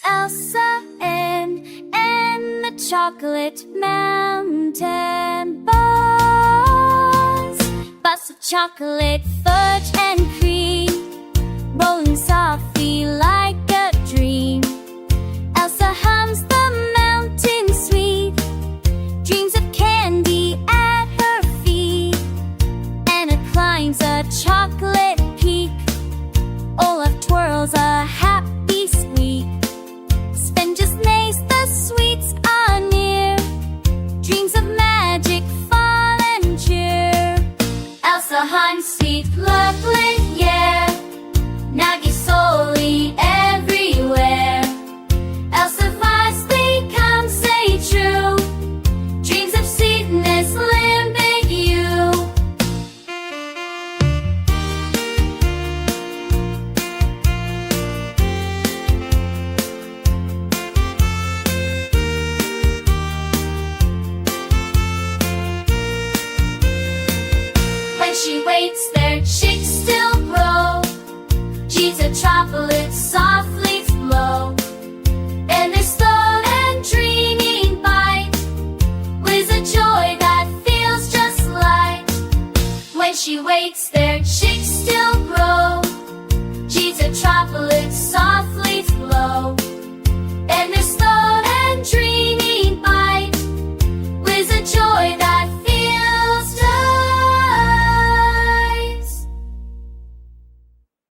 Elsa and the chocolate mountain balls. Bus of chocolate, fudge and cream, rolling softly like a dream. Elsa hums the mountain sweet, dreams of candy at her feet. Anna climbs a chocolate peak, Olaf twirls a happy squeak. Sven just nays the sweets are near, dreams of magic, fun and cheer. Elsa Heim sweet lovely, yeah, Nagi solely everywhere. Elsa vastly come say true, dreams of sweetness limit you. When she waits, their cheeks still glow, she's a chocolate softly flow, and their slow and dreamy bite was a joy that feels just like. When she wakes, their cheeks